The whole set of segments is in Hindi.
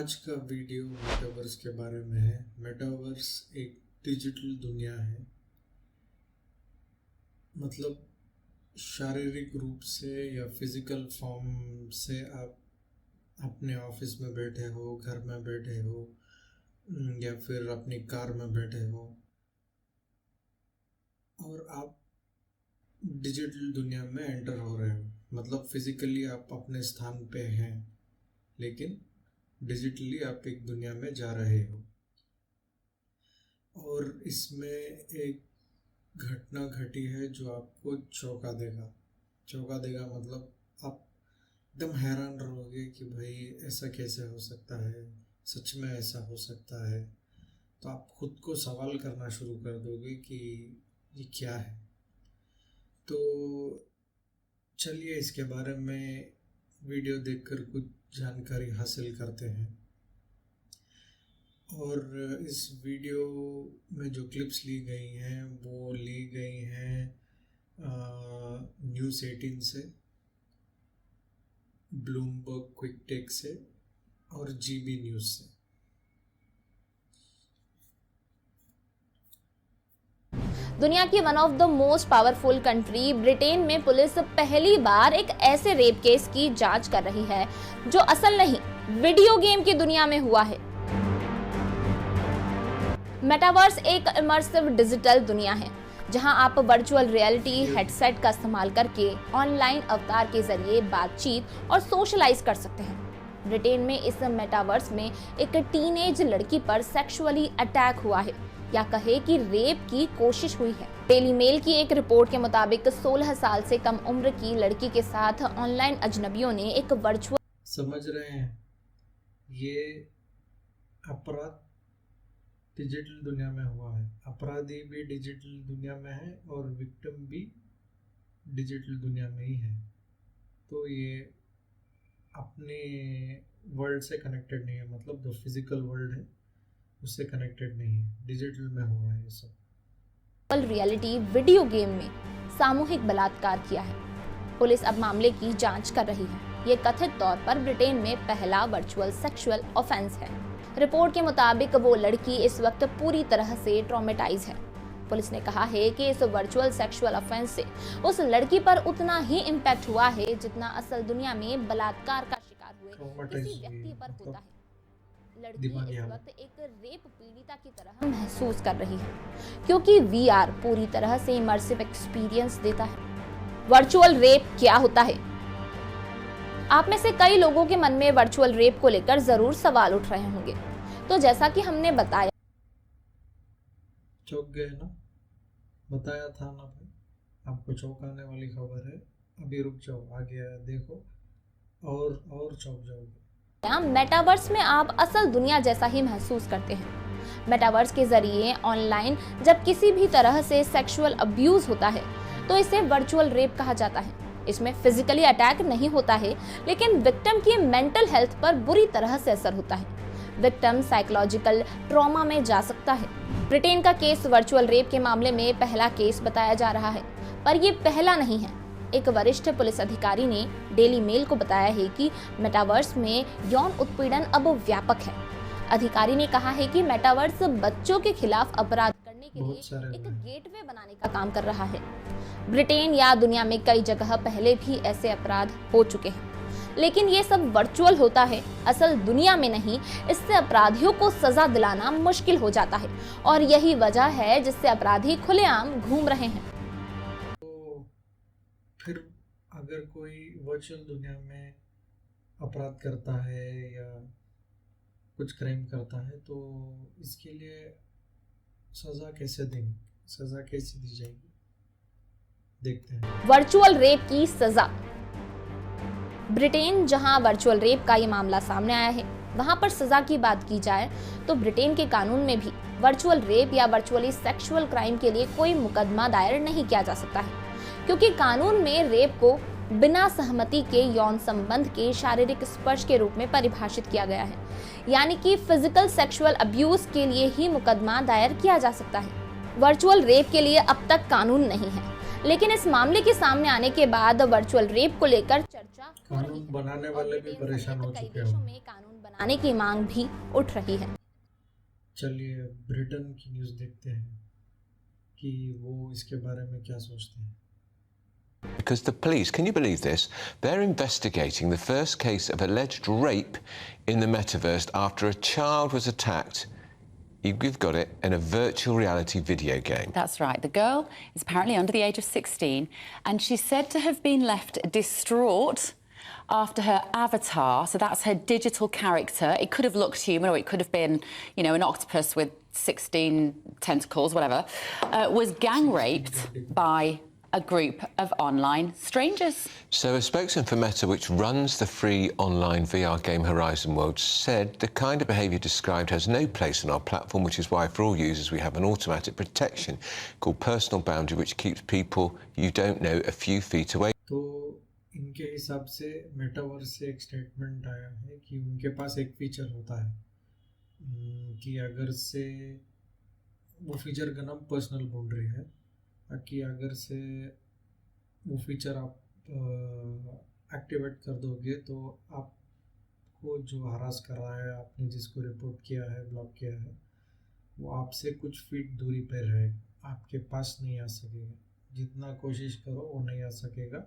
आज का वीडियो मेटावर्स के बारे में है। मेटावर्स एक डिजिटल दुनिया है, मतलब शारीरिक रूप से या फिजिकल फॉर्म से आप अपने ऑफिस में बैठे हो, घर में बैठे हो या फिर अपनी कार में बैठे हो और आप डिजिटल दुनिया में एंटर हो रहे हो। मतलब फिजिकली आप अपने स्थान पे हैं, लेकिन डिजिटली आप एक दुनिया में जा रहे हो। और इसमें एक घटना घटी है जो आपको चौंका देगा मतलब आप एकदम हैरान रहोगे कि भाई ऐसा कैसे हो सकता है, सच में ऐसा हो सकता है। तो आप खुद को सवाल करना शुरू कर दोगे कि ये क्या है। तो चलिए इसके बारे में वीडियो देखकर कुछ जानकारी हासिल करते हैं। और इस वीडियो में जो क्लिप्स ली गई हैं वो ली गई हैं News18 से, ब्लूमबर्ग क्विक टेक से और GB न्यूज़ से। दुनिया की one of the most powerful country Britain में पुलिस पहली बार एक ऐसे रेप केस की जांच कर रही है जो असल नहीं, वीडियो गेम की दुनिया में हुआ है। मेटावर्स एक इमर्सिव डिजिटल दुनिया है जहां आप वर्चुअल रियलिटी हेडसेट का इस्तेमाल करके ऑनलाइन अवतार के जरिए बातचीत और सोशलाइज कर सकते हैं। ब्रिटेन में इस मेटावर्स में एक टीनेज लड़की पर सेक्सुअली अटैक हुआ है, या कहे कि रेप की कोशिश हुई है। डेली मेल की एक रिपोर्ट के मुताबिक 16 साल से कम उम्र की लड़की के साथ ऑनलाइन अजनबियों ने एक वर्चुअल समझ रहे हैं, ये अपराध डिजिटल दुनिया में हुआ है। अपराधी भी डिजिटल दुनिया में है और विक्टिम भी डिजिटल दुनिया में ही है। तो ये अपने वर्ल्ड से कनेक्टेड नहीं है, मतलब जो फिजिकल वर्ल्ड है उससे कनेक्टेड नहीं है, डिजिटल में हुआ है ये सब। रियलिटी वीडियो गेम में सामूहिक बलात्कार किया है। पुलिस अब मामले की जांच कर रही है। ये कथित तौर पर ब्रिटेन में पहला वर्चुअल सेक्सुअल ऑफेंस है। रिपोर्ट के मुताबिक वो लड़की इस वक्त पूरी तरह से ट्रॉमेटाइज है। पुलिस ने कहा है कि इस वर्चुअल सेक्सुअल ऑफेंस से उस लड़की पर उतना ही इम्पैक्ट हुआ है जितना असल दुनिया में बलात्कार का शिकार हुए किसी व्यक्ति पर होता है। लड़की इस वक्त एक रेप पीड़िता की तरह महसूस कर रही है, क्योंकि VR पूरी तरह से इमर्सिव एक्सपीरियंस देता है। वर्चुअल रेप क्या होता है? आप में से कई लोगों के मन में वर्चुअल रेप को लेकर जरूर सवाल उठ रहे होंगे। तो जैसा कि हमने बताया, चौंक गए ना? बताया था ना भाई, आपको चौंकाने वाली खबर है। अभी रुक जाओ, आगे देखो और चौंक जाओगे। मेटावर्स में आप असल दुनिया जैसा ही महसूस करते हैं। मेटावर्स के जरिए ऑनलाइन जब किसी भी तरह से सेक्सुअल अब्यूज होता है तो इसे वर्चुअल रेप कहा जाता है। इसमें फिजिकली अटैक नहीं होता है, लेकिन विक्टिम की मेंटल हेल्थ पर बुरी तरह से असर होता है। विक्टिम साइकोलॉजिकल ट्रॉमा में जा सकता है। ब्रिटेन का केस वर्चुअल रेप के मामले में पहला केस बताया जा रहा है, पर यह पहला नहीं है। एक वरिष्ठ पुलिस अधिकारी ने डेली मेल को बताया है कि मेटावर्स में यौन उत्पीड़न अब व्यापक है। अधिकारी ने कहा है कि मेटावर्स बच्चों के खिलाफ अपराध करने के लिए एक गेटवे बनाने का काम कर रहा है। ब्रिटेन या दुनिया में कई जगह पहले भी ऐसे अपराध हो चुके हैं, लेकिन ये सब वर्चुअल होता है, असल दुनिया में नहीं। इससे अपराधियों को सजा दिलाना मुश्किल हो जाता है और यही वजह है जिससे अपराधी खुलेआम घूम रहे हैं। फिर अगर कोई वर्चुअल दुनिया में अपराध करता है या कुछ क्राइम करता है तो इसके लिए सजा कैसे देंगे, सजा कैसे दी जाएगी, देखते हैं। वर्चुअल रेप की सजा। ब्रिटेन, जहां वर्चुअल रेप का ये मामला सामने आया है, वहां पर सजा की बात की जाए तो ब्रिटेन के कानून में भी वर्चुअल रेप या वर्चुअली सेक्सुअल क्राइम के लिए कोई मुकदमा दायर नहीं किया जा सकता है, क्योंकि कानून में रेप को बिना सहमति के यौन संबंध के शारीरिक स्पर्श के रूप में परिभाषित किया गया है। यानी कि फिजिकल सेक्सुअल अब्यूज के लिए ही मुकदमा दायर किया जा सकता है। वर्चुअल रेप के लिए अब तक कानून नहीं है, लेकिन इस मामले के सामने आने के बाद वर्चुअल रेप को लेकर चर्चा कानून बनाने वाले भी परेशान हो चुके हैं। कानून बनाने की मांग भी उठ रही है। चलिए ब्रिटेन की न्यूज़ देखते हैं कि वो इसके बारे में क्या सोचते हैं। Because the police, can you believe this? They're investigating the first case of alleged rape in the metaverse after a child was attacked. You've got it, in a virtual reality video game. That's right. The girl is apparently under the age of 16, and she's said to have been left distraught after her avatar, so that's her digital character. It could have looked human, or it could have been, you know, an octopus with 16 tentacles, whatever, was gang raped by a group of online strangers. So a spokesman for Meta, which runs the free online VR game Horizon Worlds, said the kind of behaviour described has no place on our platform, which is why for all users we have an automatic protection called personal boundary, which keeps people you don't know a few feet away. तो इनके हिसाब से मेटावर्स से एक स्टेटमेंट आया है कि उनके पास एक फीचर होता है कि अगर से वो फीचर का नाम पर्सनल बाउंड्री है कि अगर से वो फीचर आप एक्टिवेट कर दोगे तो आपको जो हरास कर रहा है, आपने जिसको रिपोर्ट किया है, ब्लॉक किया है, वो आपसे कुछ फीट दूरी पर रहेगा, आपके पास नहीं आ सकेगा। जितना कोशिश करो वो नहीं आ सकेगा।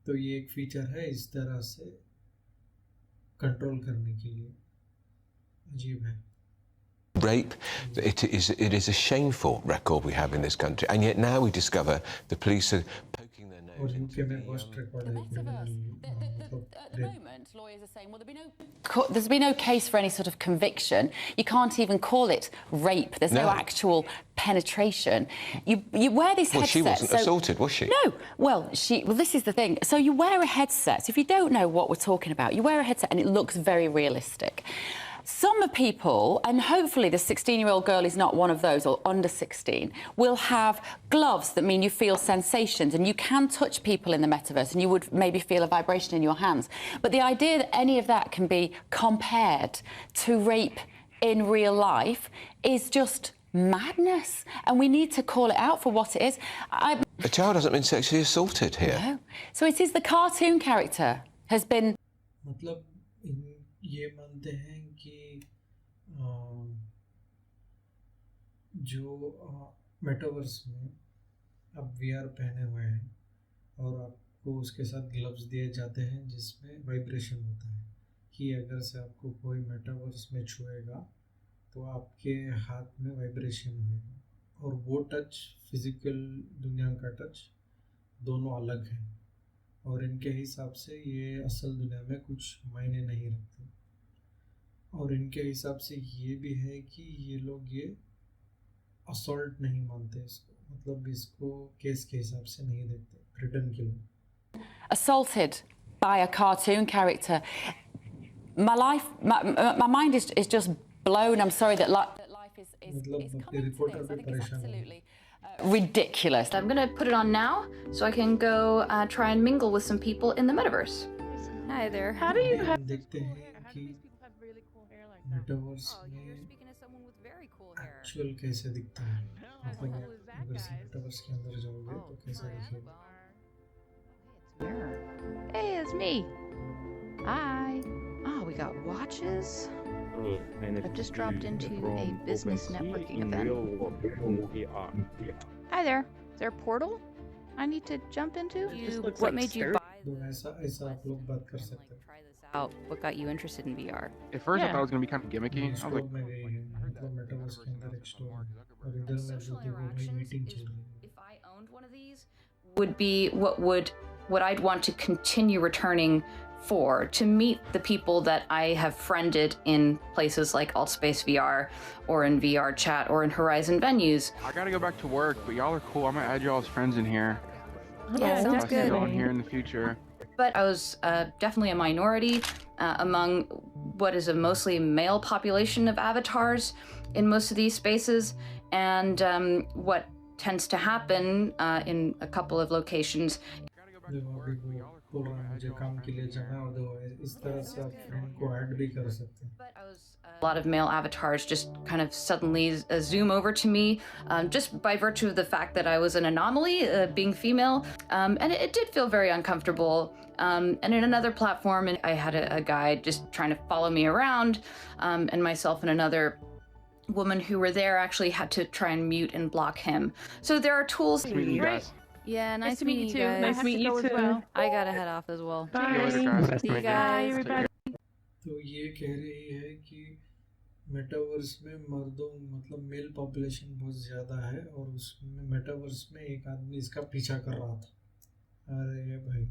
तो ये एक फीचर है इस तरह से कंट्रोल करने के लिए। अजीब है। Rape, it is a shameful record we have in this country, and yet now we discover the police are poking their nose into में the worst record The है metaverse, at the moment, lawyers are saying, well, there's been no case for any sort of conviction. You can't even call it rape. There's no actual penetration. You wear these headsets. Well, she wasn't assaulted, was she? No. Well, this is the thing. So you wear a headset. If you don't know what we're talking about, you wear a headset and it looks very realistic. Some people, and hopefully the 16-year-old girl is not one of those, or under 16, will have gloves that mean you feel sensations and you can touch people in the metaverse and you would maybe feel a vibration in your hands. But the idea that any of that can be compared to rape in real life is just madness, and we need to call it out for what it is. A child hasn't been sexually assaulted here. No. So it is the cartoon character has been... मतलब ये मानते हैं कि जो मेटावर्स में आप वीआर पहने हुए हैं और आपको उसके साथ ग्लव्स दिए जाते हैं जिसमें वाइब्रेशन होता है कि अगर से आपको कोई मेटावर्स में छुएगा तो आपके हाथ में वाइब्रेशन होगा और वो टच फिज़िकल दुनिया का टच दोनों अलग हैं और इनके हिसाब से ये असल दुनिया में कुछ मायने नहीं रखते और इनके हिसाब से ये भी है कि ये लोग ये असॉल्ट नहीं मानते इसको, मतलब इसको केस के हिसाब से नहीं देखते ब्रिटेन के लोग। Assaulted by a cartoon character. My mind is just blown. I'm sorry that life is coming to this. I think it's absolutely ridiculous. I'm going to put it on now so I can go try and mingle with some people in the metaverse. Hi there. How do you have देखते हैं कि मेटावर्स में एक्चुअल कैसे दिखता है, मतलब अगर से मेटावर्स के अंदर जाओगे तो कैसा दिखेगा। Hey, it's me. Hi. Oh, we got watches. I've just dropped into a business networking event. Hi there. Is there a portal I need to jump into? What made you buy this? ऐसा आप लोग बात कर सकते हैं। Try this out. What got you interested in VR? At first, I thought it was gonna be kind of gimmicky. I was store like, में गए हैं, मतलब मेटावर्स के अंदर एक स्टोर है और इधर में जो देखो भाई मीटिंग चल रही है। If I owned one of these, would be what I'd want to continue returning for, to meet the people that I have friended in places like Altspace VR or in VR Chat or in Horizon venues. I gotta go back to work, but y'all are cool. I'm gonna add y'all as friends in here. Yeah, I'll see y'all in here in the future. But I was definitely a minority among what is a mostly male population of avatars in most of these spaces. And what tends to happen in a couple of locations. देखो अभी वो बोल रहा है मुझे काम के लिए जाना और देखो इस तरह से आप फ्रेंड को ऐड भी कर सकते हैं। But a lot of male avatars just kind of suddenly zoom over to me just by virtue of the fact that I was an anomaly, being female. And it did feel very uncomfortable And in another platform, I had a guy just trying to follow me around, and myself and another woman who were there actually had to try and mute and block him. So there are tools. Nice meeting you guys. Yeah, nice to meet you too. guys. Nice to meet you too. I gotta head off as well. See you later, guys. Nice See to you meet you. guys. everybody. तो ये कह रही है कि मेटावर्स में मर्दों मतलब मेल पॉपुलेशन बहुत ज़्यादा है और उसमें मेटावर्स में एक आदमी इसका पीछा कर रहा था। अरे भाई,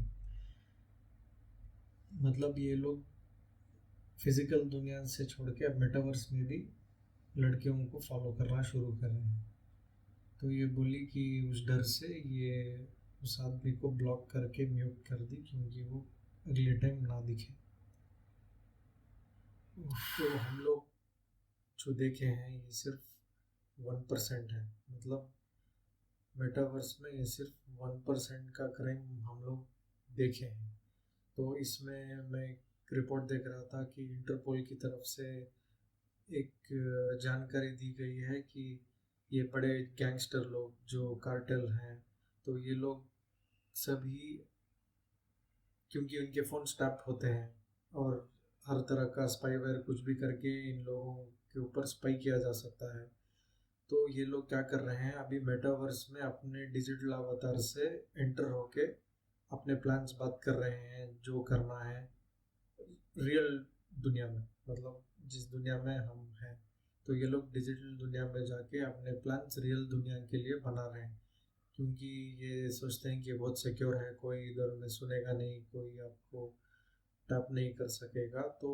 मतलब ये लोग फिजिकल दुनिया से छोड़ के अब मेटावर्स में भी लड़कियों को फॉलो करना शुरू कर रहे हैं। तो ये बोली कि उस डर से ये उस आदमी को ब्लॉक करके म्यूट कर दी क्योंकि वो अगले टाइम ना दिखे। तो हम लोग जो देखे हैं ये सिर्फ 1% है, मतलब मेटावर्स में ये सिर्फ 1% का क्राइम हम लोग देखे हैं। तो इसमें मैं एक रिपोर्ट देख रहा था कि इंटरपोल की तरफ से एक जानकारी दी गई है कि ये बड़े गैंगस्टर लोग जो कार्टेल हैं, तो ये लोग सभी, क्योंकि उनके फ़ोन स्टैप होते हैं और हर तरह का स्पाईवेयर कुछ भी करके इन लोगों के ऊपर स्पाई किया जा सकता है। तो ये लोग क्या कर रहे हैं, अभी मेटावर्स में अपने डिजिटल अवतार से एंटर होके अपने प्लान्स बात कर रहे हैं जो करना है रियल दुनिया में, मतलब जिस दुनिया में हम हैं। तो ये लोग डिजिटल दुनिया में जाके अपने प्लान्स रियल दुनिया के लिए बना रहे हैं, क्योंकि ये सोचते हैं कि बहुत सिक्योर है, कोई इधर में सुनेगा नहीं, कोई आपको टैप नहीं कर सकेगा। तो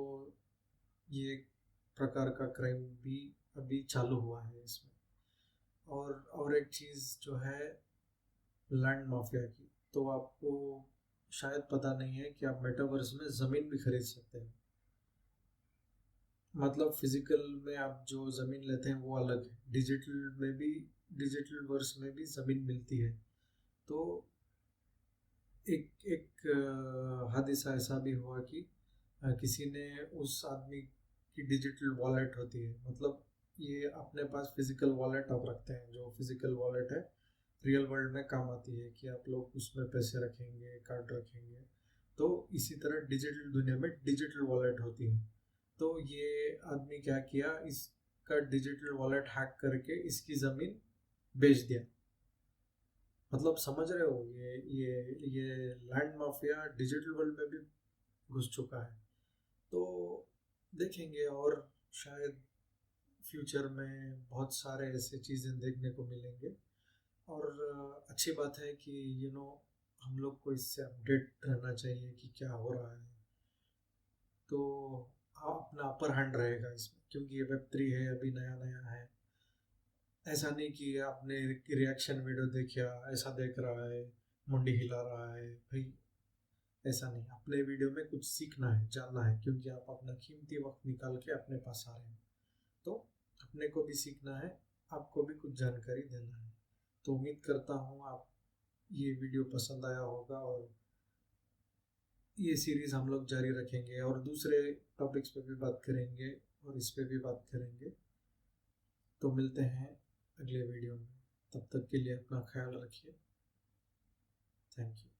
ये एक प्रकार का क्राइम भी अभी चालू हुआ है इसमें। और एक चीज़ जो है लैंड माफिया की, तो आपको शायद पता नहीं है कि आप मेटावर्स में ज़मीन भी खरीद सकते हैं। मतलब फिजिकल में आप जो ज़मीन लेते हैं वो अलग है, डिजिटल वर्स में भी ज़मीन मिलती है। तो एक हादसा ऐसा भी हुआ कि किसी ने उस आदमी की डिजिटल वॉलेट होती है, मतलब ये अपने पास फिजिकल वॉलेट आप रखते हैं, जो फिजिकल वॉलेट है रियल वर्ल्ड में काम आती है कि आप लोग उसमें पैसे रखेंगे, कार्ड रखेंगे। तो इसी तरह डिजिटल दुनिया में डिजिटल वॉलेट होती है। तो ये आदमी क्या किया, इसका डिजिटल वॉलेट हैक करके इसकी ज़मीन बेच दिया। मतलब समझ रहे हो, ये लैंड माफिया डिजिटल वर्ल्ड में भी घुस चुका है। तो देखेंगे और शायद फ्यूचर में बहुत सारे ऐसे चीज़ें देखने को मिलेंगे। और अच्छी बात है कि हम लोग को इससे अपडेट रहना चाहिए कि क्या हो रहा है। तो अपना अपर हैंड रहेगा इसमें, क्योंकि ये Web3 है, अभी नया नया है। ऐसा नहीं कि आपने रिएक्शन वीडियो देखा, ऐसा देख रहा है, मुंडी हिला रहा है, भाई ऐसा नहीं। अपने वीडियो में कुछ सीखना है, जानना है, क्योंकि आप अपना कीमती वक्त निकाल के अपने पास आ रहे हैं। तो अपने को भी सीखना है, आपको भी कुछ जानकारी देना है। तो उम्मीद करता हूँ आप ये वीडियो पसंद आया होगा और ये सीरीज़ हम लोग जारी रखेंगे और दूसरे टॉपिक्स पे भी बात करेंगे और इस पे भी बात करेंगे। तो मिलते हैं अगले वीडियो में, तब तक के लिए अपना ख्याल रखिए। Thank you.